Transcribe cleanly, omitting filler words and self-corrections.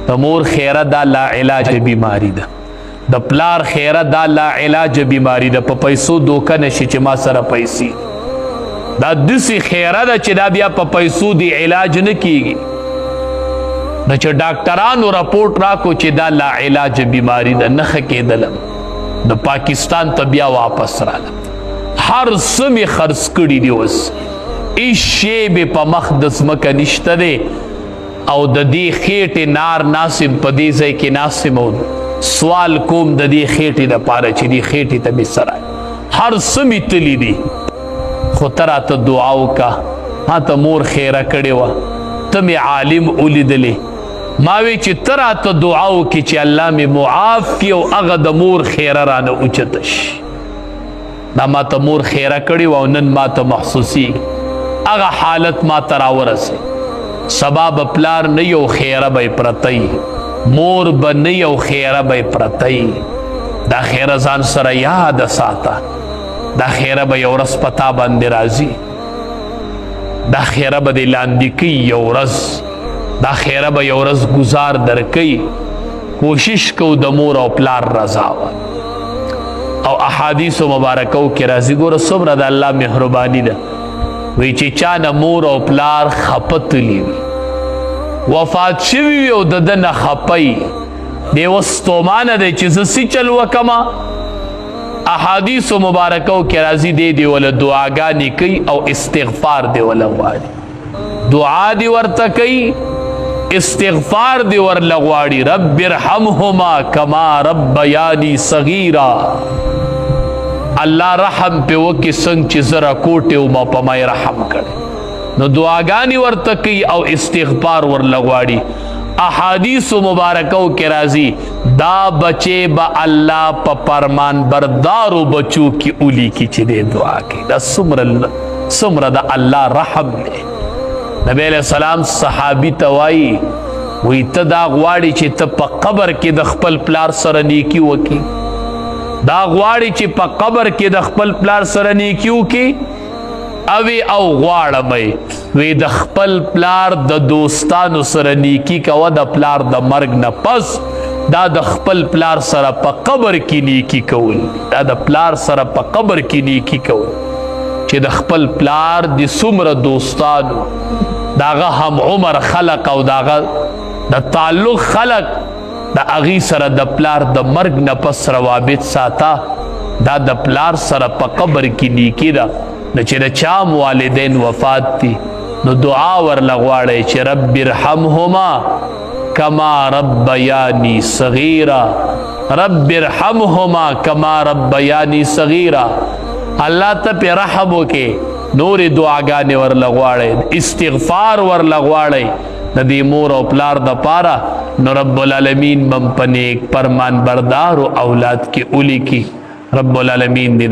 د مور خیره دا لا علاج بیماری ده، د پلار خیره دا لا علاج بیماری ده. په پیسو دوکه نشي چې ما سره پیسې، دا داسې خیره ده چې دا بیا په پیسو دی علاج نه کیږي. نو چې ډاکټرانو رپورټ راکو چې دا لا علاج بیماری ده، نه ښه کېدلم، د پاکستان ته بیا واپس رالم. هر څه مې خرڅ کړي دي، اوس هېڅ شی مې په مخ د ځمکه نشته دی، او د دې خېټې نار ناسم په دې ځای کې ناسم، او سوال کوم د دې خېټې دپاره چې دې خېټې ته مې څه راغی. هر څه مې تلي دي، خو ته راته دعا وکړه. ما ته مور خیره کړې وه، ته مې عالم ولیدلې، ما وی چې ته راته دعا وکړې چې الله مې معاف کړي او هغه د مور خیره رانه اوچته شي. دا ما ته مور خیره کړې وه او نن ما ته محسوسېږي هغه حالت ما ته راورسېد. سبا به پلار نه یو خیره به یې پرته، مور به نه یو خیره به یې پرته. دا خیره ځان سره یاد ساته، دا خیره به یو ورځ په تا باندې راځي، دا خیره به دې لاندې کوي یو ورځ، دا خیره به یو ورځ گزار درکوي. کوشش کو د مور او پلار رضا وه. او احادیثو مبارکو کې راځي، ګوره څومره د الله مهرباني ده. وی چې چا نه مور او پلار خپه تلي وي، وفات شوي وي او د ده نه خپه یي، دی اوس ستومانه دی چې زه څه چل وکمه. احادیثو مبارکو کې راځي دی وله دعاګانې کوي او استغفار دی وله غواړي. دعا دی ورته کوي، استغفار دی ورله غواړي. رب ارحمهما کما ربیانی صغیرا، الله رحم پې وکړي څنګه چې زه راکوټې وم په ما یې رحم کړی. نو دعاګانې ورته کوي او استغفار ورله غواړي. احادیثو مبارکو کې راځي دا بچے با الله په فرمان بردارو بچو کی اولی کی چې دې دعا کوي. دا څومره د الله رحم دی. نبی علیہ السلام صحابی ته وایي، وی ته دا غواړي چې ته په قبر کې د خپل پلار سره نیکی وکړي، دا غواړي چې په قبر کې د خپل پلار سره نیکی وکړي. او غواړم وی د خپل پلار د دوستانو سره نیکی کوه، د پلار د مرګ نه پس دا د خپل پلار سره په قبر کې نیکی کول، دا د پلار سره په قبر کې نیکی کول چې د خپل پلار د څومره دوستانو داغه هم عمر خلق او داغه د تعلق خلق د اغي سره د پلار د مرګ نه پس روابط ساته، دا د پلار سره په قبر کې نیکی ده. نو چې د چا والدین وفات دي نو دعا ورله غواړئ چې رب ارحمهما کما ربیانی صغیرا، رب ارحمهما کما ربیانی صغیرا. الله ته پې رحم وکړي، نورې دعاګانې ورله غواړئ، استغفار ورله غواړئ د دې مور او پلار دپاره. نو رب العالمین بم په نیک فرمان بردار او اولاد کې اولی کی. رب العالمین دې